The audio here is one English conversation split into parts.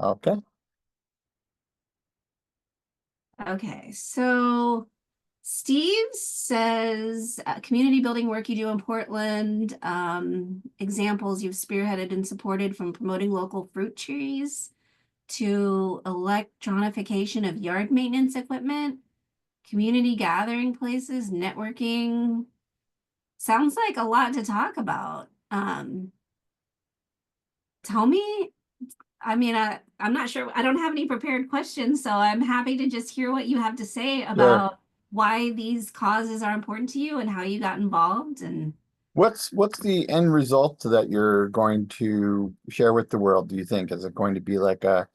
Okay. Okay, so Steve says community building work you do in Portland, examples you've spearheaded and supported from promoting local fruit trees to electronification of yard maintenance equipment, community gathering places, networking. Sounds like a lot to talk about. Tell me, I'm not sure. I don't have any prepared questions, so I'm happy to just hear what you have to say Sure. about why these causes are important to you and how you got involved. And What's the end result that you're going to share with the world, do you think? Is it going to be like a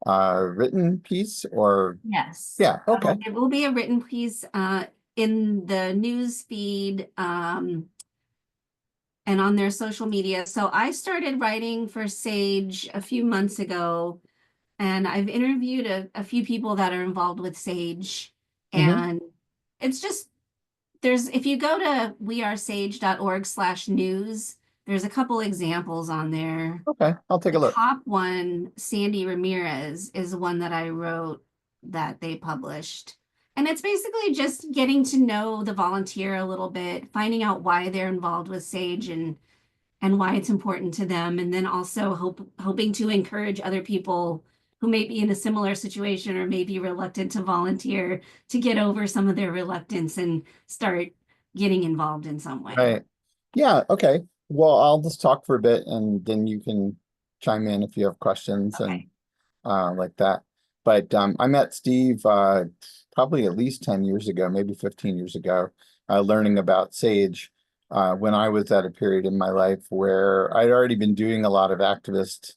written piece or yes, yeah, okay. it will be a written piece in the news feed and on their social media. So I started writing for Sage a few months ago, and I've interviewed a few people that are involved with Sage. Hmm. And it's just there's if you go to wearesage.org/news, there's a couple examples on there. Okay, I'll take The a look. top one, Sandy Ramirez, is one that I wrote that they published. And it's basically just getting to know the volunteer a little bit, finding out why they're involved with Sage and why it's important to them, and then also hoping to encourage other people who may be in a similar situation or may be reluctant to volunteer to get over some of their reluctance and start getting involved in some way. Right. Yeah, okay. Well, I'll just talk for a bit and then you can chime in if you have questions and Okay. like that. But I met Steve probably at least 10 years ago, maybe 15 years ago, learning about Sage when I was at a period in my life where I'd already been doing a lot of activist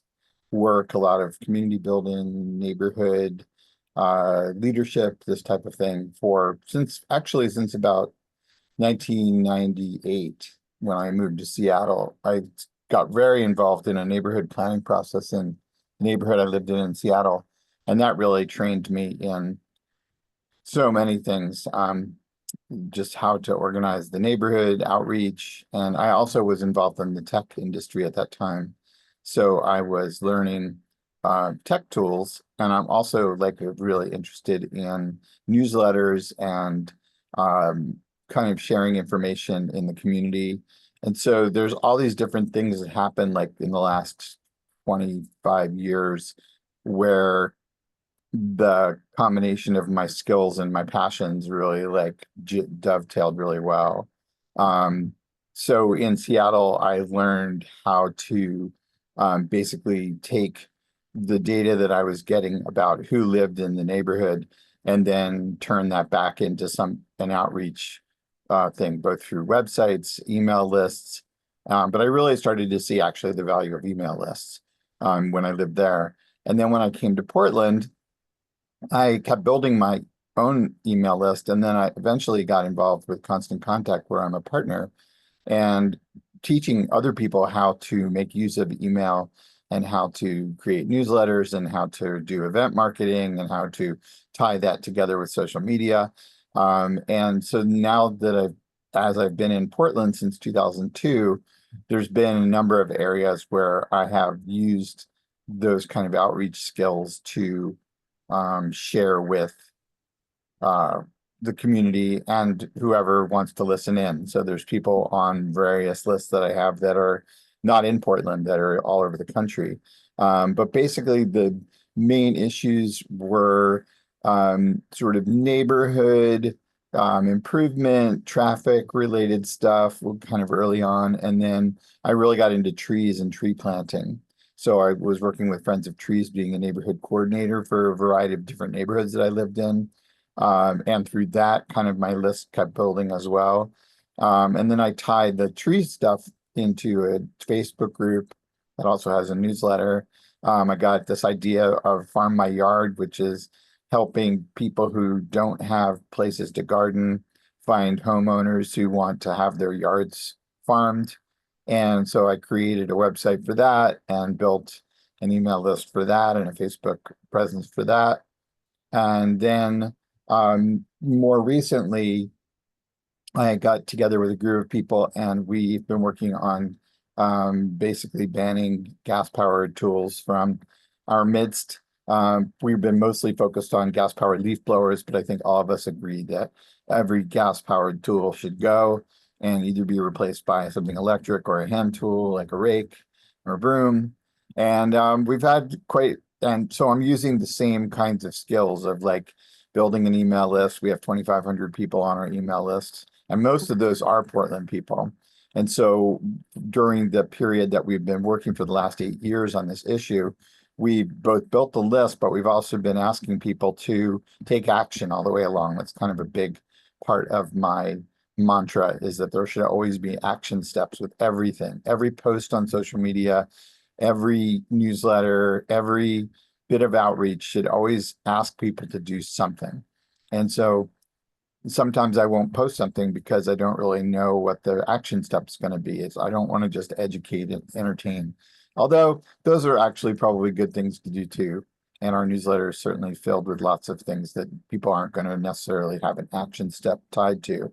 work, a lot of community building, neighborhood leadership, this type of thing for since about 1998 when I moved to Seattle. I got very involved in a neighborhood planning process in the neighborhood I lived in Seattle. And that really trained me in so many things, just how to organize the neighborhood, outreach. And I also was involved in the tech industry at that time. So I was learning tech tools. And I'm also like really interested in newsletters and kind of sharing information in the community. And so there's all these different things that happen like in the last 25 years where the combination of my skills and my passions really like dovetailed really well. Um, so in Seattle, I learned how to basically take the data that I was getting about who lived in the neighborhood and then turn that back into an outreach thing, both through websites, email lists. But I really started to see actually the value of email lists when I lived there. And then when I came to Portland, I kept building my own email list, and then I eventually got involved with Constant Contact, where I'm a partner, and teaching other people how to make use of email and how to create newsletters and how to do event marketing and how to tie that together with social media. And so now that as I've been in Portland since 2002, there's been a number of areas where I have used those kind of outreach skills to share with uh, the community and whoever wants to listen in. So there's people on various lists that I have that are not in Portland, that are all over the country. But basically, the main issues were sort of neighborhood improvement, traffic related stuff kind of early on. And then I really got into trees and tree planting. So I was working with Friends of Trees, being a neighborhood coordinator for a variety of different neighborhoods that I lived in. And through that, kind of my list kept building as well. And then I tied the tree stuff into a Facebook group that also has a newsletter. I got this idea of Farm My Yard, which is helping people who don't have places to garden find homeowners who want to have their yards farmed. And so I created a website for that and built an email list for that and a Facebook presence for that. And then more recently, I got together with a group of people and we've been working on basically banning gas-powered tools from our midst. We've been mostly focused on gas-powered leaf blowers, but I think all of us agree that every gas-powered tool should go and either be replaced by something electric or a hand tool like a rake or a broom. And we've had and so I'm using the same kinds of skills of like building an email list. We have 2,500 people on our email list, and most of those are Portland people. And so during the period that we've been working for the last 8 years on this issue, we both built the list, but we've also been asking people to take action all the way along. That's kind of a big part of my mantra, is that there should always be action steps with everything. Every post on social media, every newsletter, every bit of outreach should always ask people to do something. And so sometimes I won't post something because I don't really know what the action step's going to be. It's I don't want to just educate and entertain. Although those are actually probably good things to do too. And our newsletter is certainly filled with lots of things that people aren't going to necessarily have an action step tied to.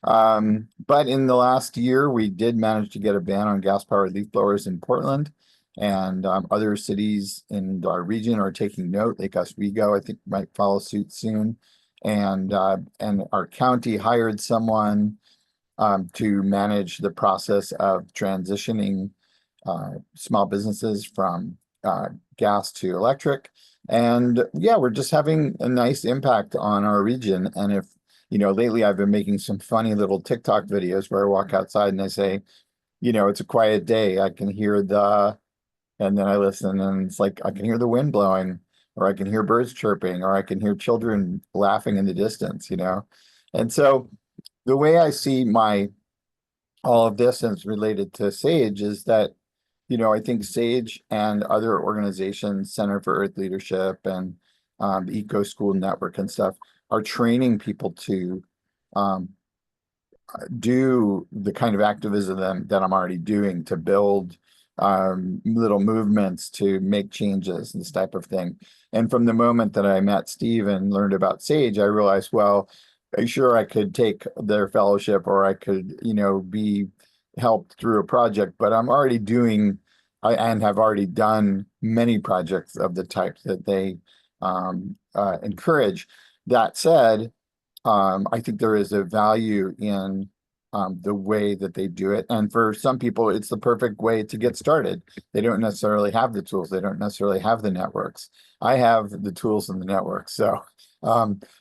But in the last year, we did manage to get a ban on gas-powered leaf blowers in Portland. And other cities in our region are taking note. Lake Oswego, I think, might follow suit soon. And our county hired someone to manage the process of transitioning small businesses from gas to electric. And yeah, we're just having a nice impact on our region. And if, lately I've been making some funny little TikTok videos where I walk outside and I say, it's a quiet day. I can hear and then I listen and it's like, I can hear the wind blowing, or I can hear birds chirping, or I can hear children laughing in the distance, And so the way I see all of this as related to SAGE is that, I think SAGE and other organizations, Center for Earth Leadership and Eco School Network and stuff, are training people to do the kind of activism that I'm already doing, to build little movements, to make changes and this type of thing. And from the moment that I met Steve and learned about SAGE, I realized, well, sure, I could take their fellowship or I could, be helped through a project, but I'm already and have already done many projects of the type that they encourage. That said, I think there is a value in the way that they do it. And for some people, it's the perfect way to get started. They don't necessarily have the tools. They don't necessarily have the networks. I have the tools and the networks. So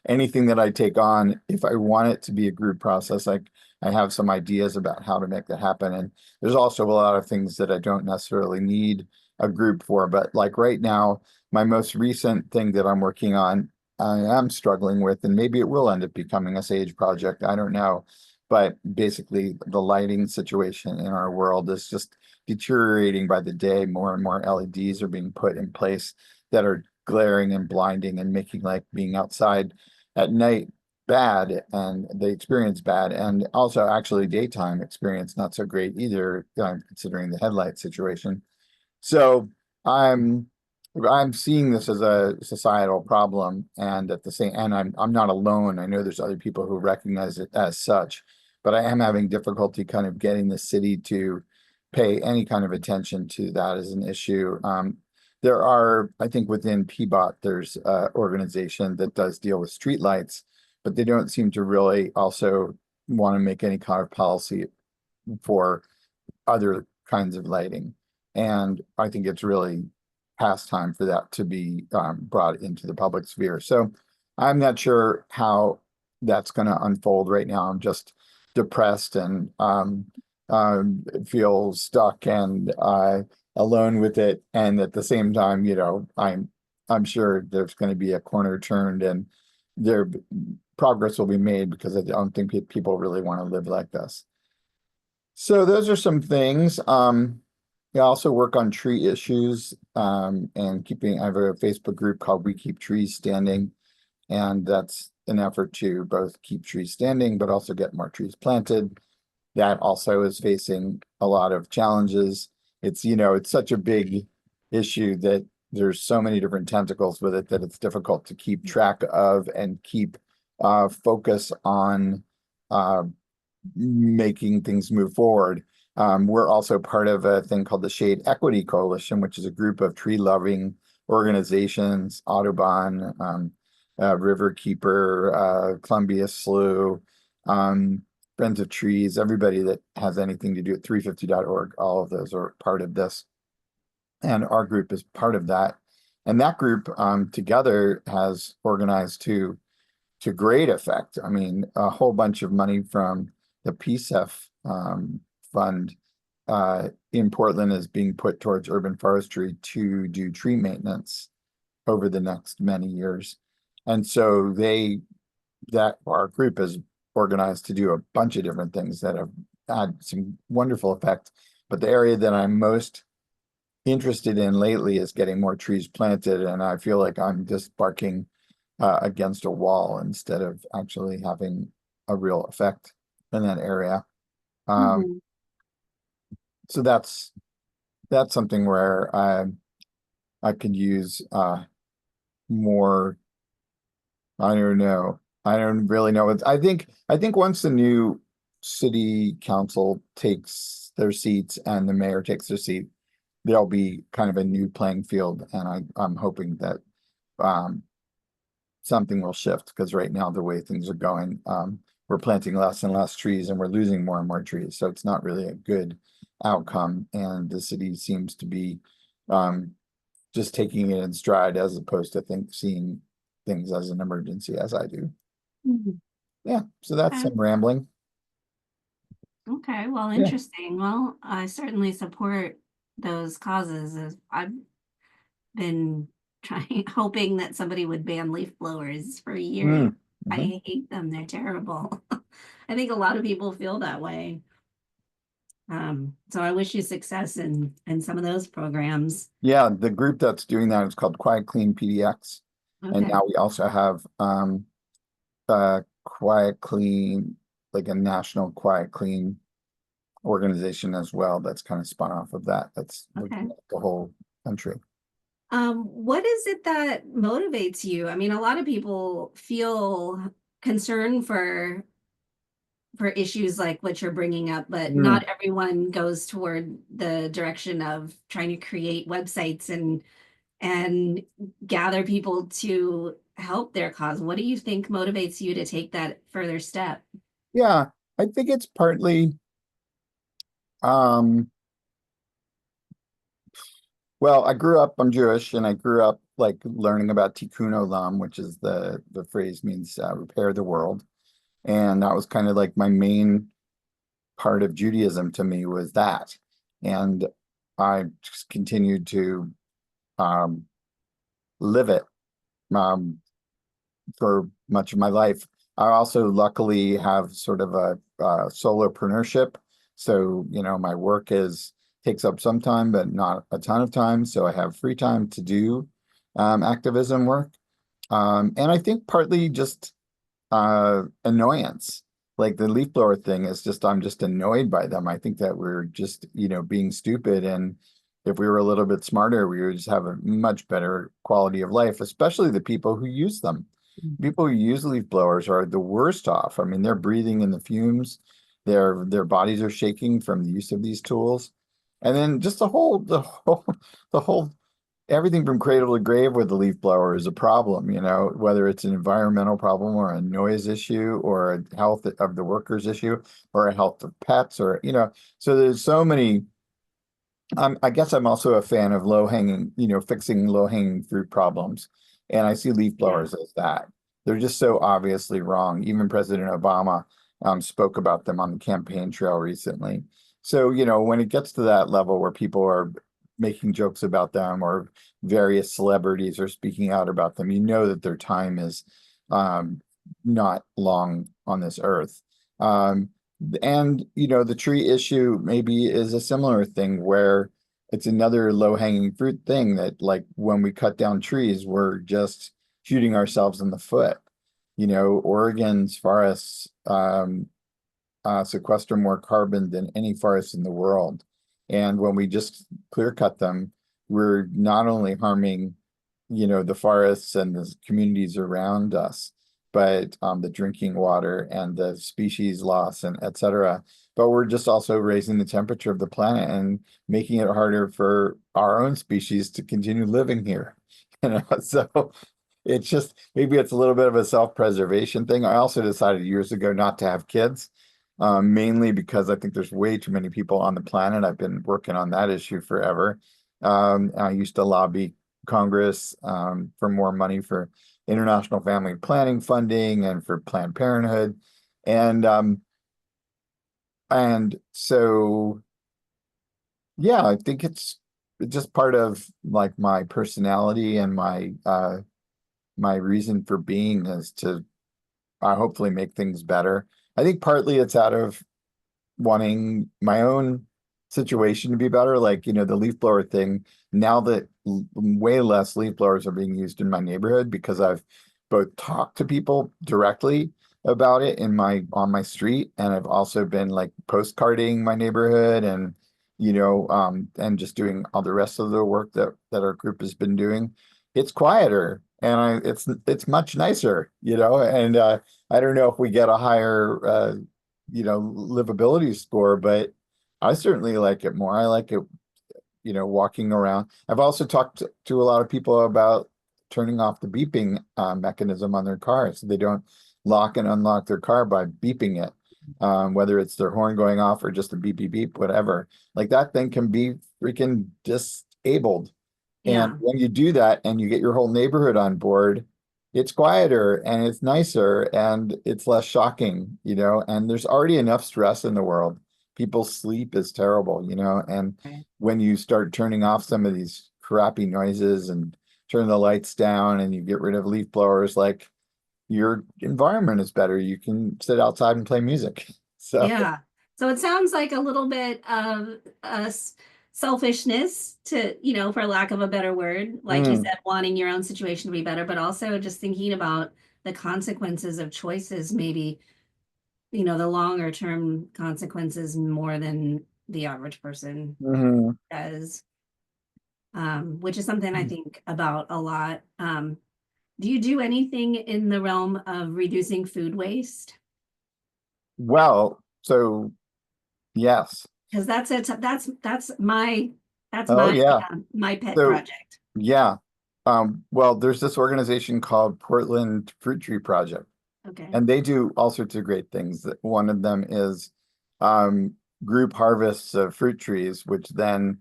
anything that I take on, if I want it to be a group process, I have some ideas about how to make that happen. And there's also a lot of things that I don't necessarily need a group for. But like right now, my most recent thing that I'm working on, I am struggling with, and maybe it will end up becoming a SAGE project. I don't know. But basically, the lighting situation in our world is just deteriorating by the day. More and more LEDs are being put in place that are glaring and blinding and making like being outside at night bad, and the experience bad, and also actually daytime experience not so great either, considering the headlight situation. So I'm seeing this as a societal problem, and I'm not alone. I know there's other people who recognize it as such, but I am having difficulty kind of getting the city to pay any kind of attention to that as an issue. There are, I think within PBOT, there's an organization that does deal with streetlights, but they don't seem to really also want to make any kind of policy for other kinds of lighting. And I think it's really past time for that to be brought into the public sphere. So I'm not sure how that's going to unfold right now. I'm just depressed and feel stuck and alone with it. And at the same time, I'm sure there's going to be a corner turned and progress will be made, because I don't think people really want to live like this. So those are some things. I also work on tree issues and I have a Facebook group called We Keep Trees Standing. And that's an effort to both keep trees standing, but also get more trees planted. That also is facing a lot of challenges. It's such a big issue that there's so many different tentacles with it that it's difficult to keep track of and keep focus on making things move forward. We're also part of a thing called the Shade Equity Coalition, which is a group of tree-loving organizations, Audubon, Riverkeeper, Columbia Slough, um, Friends of Trees, everybody that has anything to do at 350.org, all of those are part of this. And our group is part of that. And that group together has organized to great effect. I mean, a whole bunch of money from the PSEF fund in Portland is being put towards urban forestry to do tree maintenance over the next many years. And so that our group is organized to do a bunch of different things that have had some wonderful effect. But the area that I'm most interested in lately is getting more trees planted, and I feel like I'm just barking against a wall instead of actually having a real effect in that area. Um, Mhm. so that's something where I could use more. I don't know. I don't really know. I think once the new city council takes their seats and the mayor takes their seat, there'll be kind of a new playing field, and I'm hoping that um, something will shift because right now the way things are going, we're planting less and less trees and we're losing more and more trees. So it's not really a good outcome, and the city seems to be um, just taking it in stride as opposed to seeing things as an emergency as I do. Mhm. Yeah, so that's Okay. some rambling. Okay, well, Yeah. interesting. Well, I certainly support those causes. I've been trying, hoping that somebody would ban leaf blowers for years. Mm, mhm. I hate them. They're terrible. I think a lot of people feel that way. So I wish you success in some of those programs. Yeah, the group that's doing that is called Quiet Clean PDX. And Okay. now we also have Quiet Clean, like a national Quiet Clean organization as well that's kind of spun off of that. That's Okay. looking at the whole country. What is it that motivates you? I mean, a lot of people feel concern for issues like what you're bringing up, but Mm. not everyone goes toward the direction of trying to create websites and gather people to help their cause. What do you think motivates you to take that further step? Yeah, I think it's partly um well, I'm Jewish and I grew up like learning about tikkun olam, which is the phrase means repair the world. And that was kind of like my main part of Judaism to me was that. And I just continued to um live it um for much of my life. I also luckily have sort of a solopreneurship. So, my work is takes up some time, but not a ton of time. So I have free time to do activism work. And I think partly just annoyance. Like the leaf blower thing is just, I'm just annoyed by them. I think that we're just, being stupid. And if we were a little bit smarter, we would just have a much better quality of life, especially the people who use them. People who use leaf blowers are the worst off. I mean, they're breathing in the fumes. Their bodies are shaking from the use of these tools. And then just the whole everything from cradle to grave with the leaf blower is a problem, whether it's an environmental problem or a noise issue or a health of the workers issue or a health of pets so there's so many. I guess I'm also a fan of low hanging, fixing low hanging fruit problems. And I see leaf Yeah. blowers as that. They're just so obviously wrong. Even President Obama spoke about them on the campaign trail recently. So, when it gets to that level where people are making jokes about them or various celebrities are speaking out about them, you know that their time is um, not long on this earth. Um, and the tree issue maybe is a similar thing where it's another low-hanging fruit thing that like when we cut down trees, we're just shooting ourselves in the foot. Oregon's forests sequester more carbon than any forest in the world. And when we just clear cut them, we're not only harming, the forests and the communities around us, but the drinking water and the species loss and et cetera. But we're just also raising the temperature of the planet and making it harder for our own species to continue living here. So it's just maybe it's a little bit of a self-preservation thing. I also decided years ago not to have kids, mainly because I think there's way too many people on the planet. I've been working on that issue forever. I used to lobby Congress for more money for international family planning funding and for Planned Parenthood. And so yeah, I think it's just part of like my personality and my reason for being is to hopefully make things better. I think partly it's out of wanting my own situation to be better. Like, the leaf blower thing, now that way less leaf blowers are being used in my neighborhood because I've both talked to people directly about it on my street, and I've also been like postcarding my neighborhood and and just doing all the rest of the work that our group has been doing. It's quieter and it's much nicer, and I don't know if we get a higher livability score, but I certainly like it more. I like it, walking around. I've also talked to a lot of people about turning off the beeping mechanism on their car so they don't lock and unlock their car by beeping it, whether it's their horn going off or just a beep, beep, beep, whatever. Like that thing can be freaking disabled. And Yeah. when you do that and you get your whole neighborhood on board, it's quieter and it's nicer and it's less shocking, and there's already enough stress in the world. People's sleep is terrible, and Right. when you start turning off some of these crappy noises and turn the lights down and you get rid of leaf blowers, like your environment is better. You can sit outside and play music. So, Yeah. So it sounds like a little bit of selfishness to, for lack of a better word, like you mm, said, wanting your own situation to be better, but also just thinking about the consequences of choices, maybe, the longer term consequences more than the average person mhm. does, which is something I think about a lot. Do you do anything in the realm of reducing food waste? Well, so yes. Because that's Oh my yeah. my pet So project. yeah. Well, there's this organization called Portland Fruit Tree Project, Okay. and they do all sorts of great things. One of them is um, group harvests of fruit trees, which then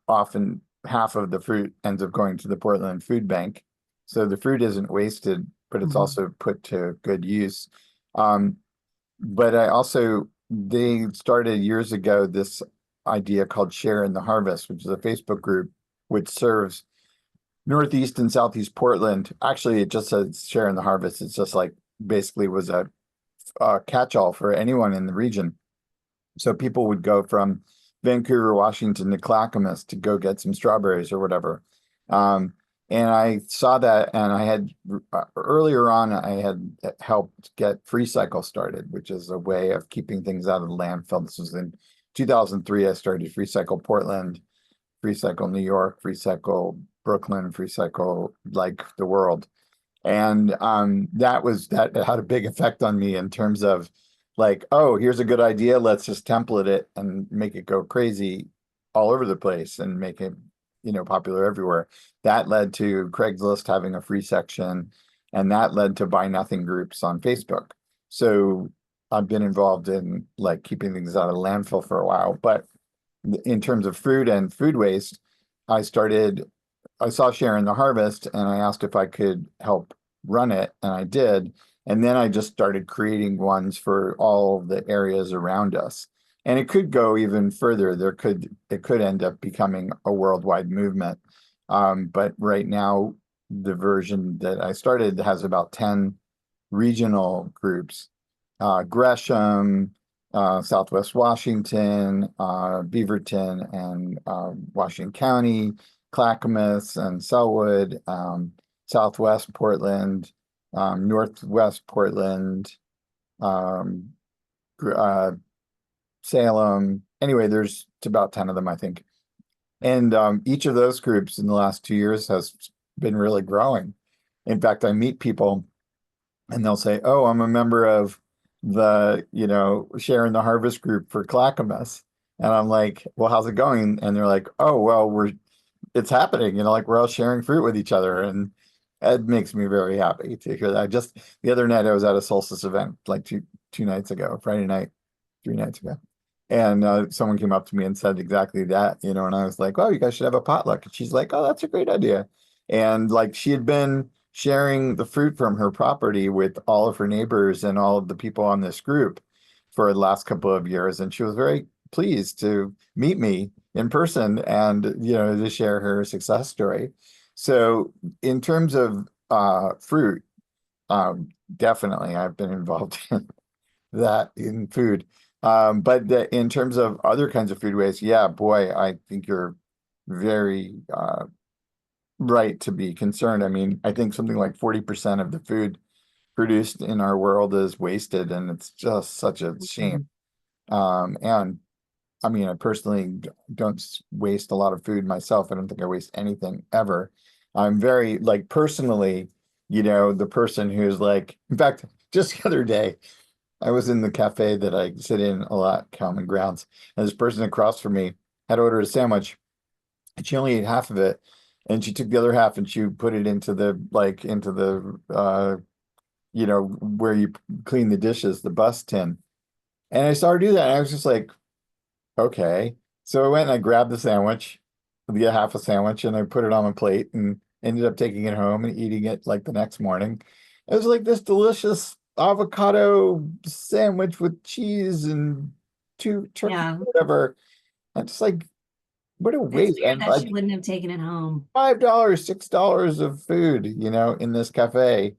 often half of the fruit ends up going to the Portland Food Bank. So the fruit isn't wasted, but it's Mhm. also put to good use. Um, but they started years ago this idea called Share in the Harvest, which is a Facebook group which serves Northeast and Southeast Portland. Actually, it just says Share in the Harvest. It's just like basically was a catch-all for anyone in the region. So people would go from Vancouver, Washington to Clackamas to go get some strawberries or whatever. Um, and I saw that, and I had earlier on, I had helped get Free Cycle started, which is a way of keeping things out of the landfill. This was in 2003. I started Free Cycle Portland, Free Cycle New York, Free Cycle Brooklyn, Free Cycle like the world. And that had a big effect on me in terms of like, oh, here's a good idea. Let's just template it and make it go crazy all over the place and make it, popular everywhere. That led to Craigslist having a free section, and that led to buy nothing groups on Facebook. So I've been involved in like keeping things out of landfill for a while. But in terms of food and food waste, I started I saw Sharon the Harvest and I asked if I could help run it, and I did. And then I just started creating ones for all the areas around us. And it could go even further. It could end up becoming a worldwide movement. But right now, the version that I started has about 10 regional groups. Gresham, Southwest Washington, Beaverton, and Washington County, Clackamas and Selwood, Southwest Portland, Northwest Portland, um, Salem. Anyway, there's it's about 10 of them, I think. And each of those groups in the last 2 years has been really growing. In fact, I meet people and they'll say, "Oh, I'm a member of the, Sharing the Harvest group for Clackamas." And I'm like, "Well, how's it going?" And they're like, "Oh, well, we're it's happening, like we're all sharing fruit with each other, and it makes me very happy to hear that. Just the other night, I was at a solstice event like two nights ago, Friday night, 3 nights ago. And someone came up to me and said exactly that, and I was like, "Oh, you guys should have a potluck." And she's like, "Oh, that's a great idea." And like she had been sharing the fruit from her property with all of her neighbors and all of the people on this group for the last couple of years, and she was very pleased to meet me in person and to share her success story. So in terms of fruit, definitely I've been involved in that in food. But in terms of other kinds of food waste, yeah, boy, I think you're very right to be concerned. I mean, I think something like 40% of the food produced in our world is wasted, and it's just such a shame. Mhm. And I mean, I personally don't waste a lot of food myself. I don't think I waste anything ever. I'm very, like, personally, the person who's like, in fact, just the other day, I was in the cafe that I sit in a lot, Common Grounds, and this person across from me had ordered a sandwich, and she only ate half of it, and she took the other half and she put it into the where you clean the dishes, the bus tin. And I saw her do that, and I was just like, okay. So I went and I grabbed the sandwich, the half a sandwich, and I put it on my plate and ended up taking it home and eating it like the next morning. It was like this delicious avocado sandwich with cheese and two turkey, Yeah, whatever. And just like, what a it's waste. weird And that she like wouldn't have taken it home. $5, $6 of food, in this cafe.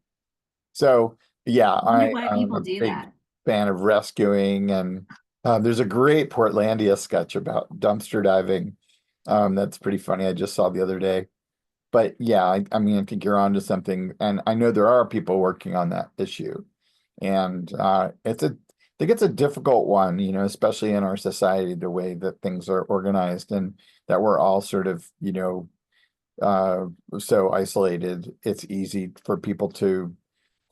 So yeah, I wonder I why I'm people a do big that. fan of rescuing, and there's a great Portlandia sketch about dumpster diving. That's pretty funny. I just saw the other day. But yeah, I mean, I think you're onto something, and I know there are people working on that issue, and I think it's a difficult one, especially in our society, the way that things are organized, and that we're all sort of, uh, so isolated. It's easy for people to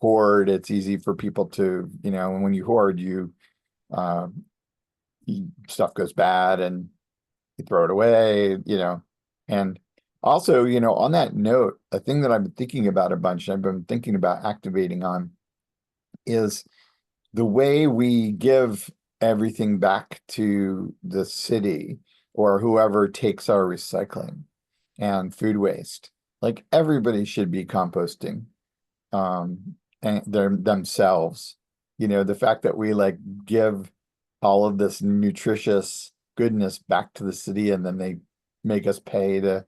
hoard. It's easy for people to, and when you hoard, uh, stuff goes bad and you throw it away, And also, on that note, a thing that I've been thinking about a bunch, I've been thinking about activating on is the way we give everything back to the city or whoever takes our recycling and food waste. Like everybody should be composting and themselves. The fact that we like give all of this nutritious goodness back to the city and then they make us pay to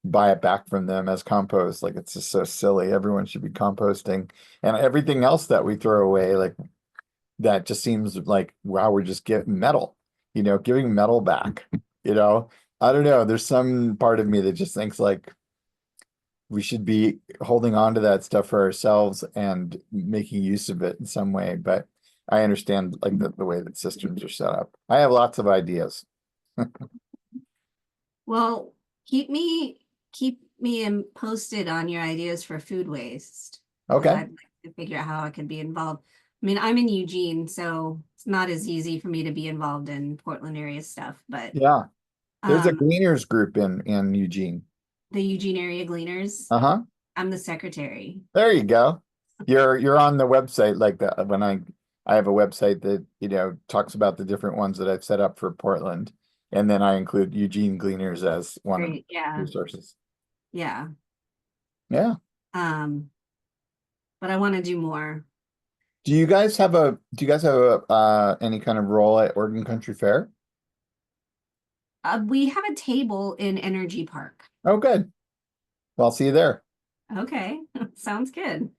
buy it back from them as compost. Like it's just so silly. Everyone should be composting. And everything else that we throw away, like that just seems like, wow, we're just getting metal, giving metal back, you know. I don't know. There's some part of me that just thinks like we should be holding on to that stuff for ourselves and making use of it in some way. But I understand like the way that systems are set up. I have lots of ideas. Well, keep me posted on your ideas for food waste because Okay. I'd like to figure out how I could be involved. I mean, I'm in Eugene, so it's not as easy for me to be involved in Portland area stuff, but Yeah. There's a um, gleaners group in Eugene. the Eugene area Gleaners, Uh-huh. I'm the secretary. There you go. You're on the website like that when I have a website that, talks about the different ones that I've set up for Portland. And then I include Eugene Gleaners as one of the Great, yeah, resources. yeah. Yeah. Um, but I want to do more. Do you guys have a any kind of role at Oregon Country Fair? We have a table in Energy Park. Oh, good. Well, I'll see you there. Okay, sounds good.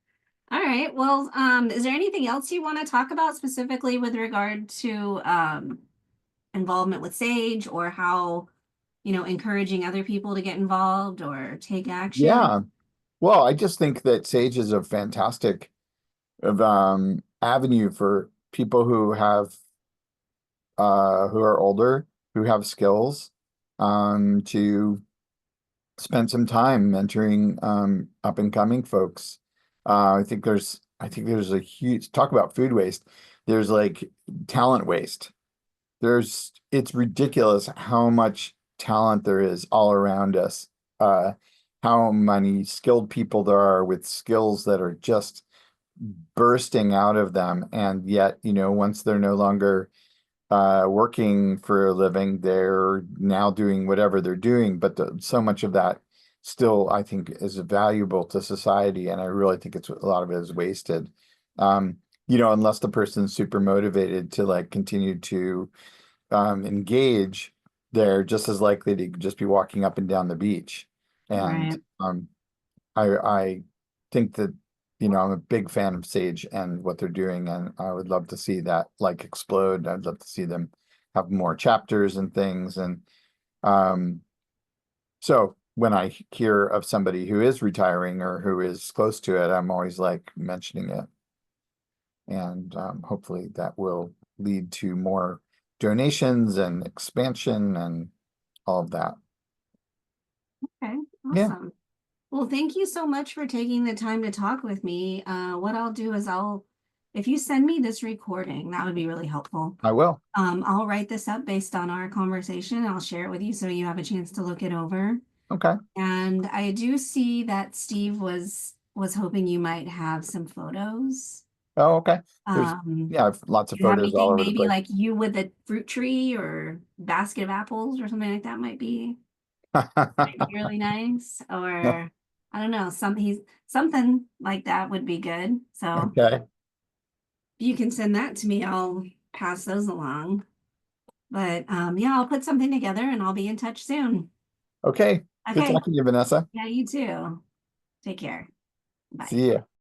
All right. Well, is there anything else you want to talk about specifically with regard to involvement with Sage or how, encouraging other people to get involved or take action? Yeah. Well, I just think that Sage is a fantastic avenue for people who are older, who have skills, to spend some time mentoring up and coming folks. I think there's a huge talk about food waste. There's like talent waste. It's ridiculous how much talent there is all around us. how many skilled people there are with skills that are just bursting out of them. And yet, once they're no longer working for a living, they're now doing whatever they're doing. But so much of that still, I think, is valuable to society. And I really think a lot of it is wasted. Um, unless the person's super motivated to like continue to engage, they're just as likely to just be walking up and down the beach. And Right. I think that, I'm a big fan of Sage and what they're doing, and I would love to see that like explode. I'd love to see them have more chapters and things. And um, so when I hear of somebody who is retiring or who is close to it, I'm always like mentioning it. And hopefully that will lead to more donations and expansion and all of that. Okay. Yeah, Awesome. Well, thank you so much for taking the time to talk with me. What I'll do is if you send me this recording, that would be really helpful. I will. I'll write this up based on our conversation and I'll share it with you so you have a chance to look it over. Okay. And I do see that Steve was hoping you might have some photos. Oh, okay. There's, Um, yeah, I've lots of do you have photos all anything over the maybe place. like you with a fruit tree or basket of apples or something like that might be really nice. Or I don't know, something like that would be good. So Okay. if you can send that to me, I'll pass those along. But yeah, I'll put something together and I'll be in touch soon. Okay. Good Okay. talking to you, Vanessa. Yeah, you too. Take care. Bye. See ya.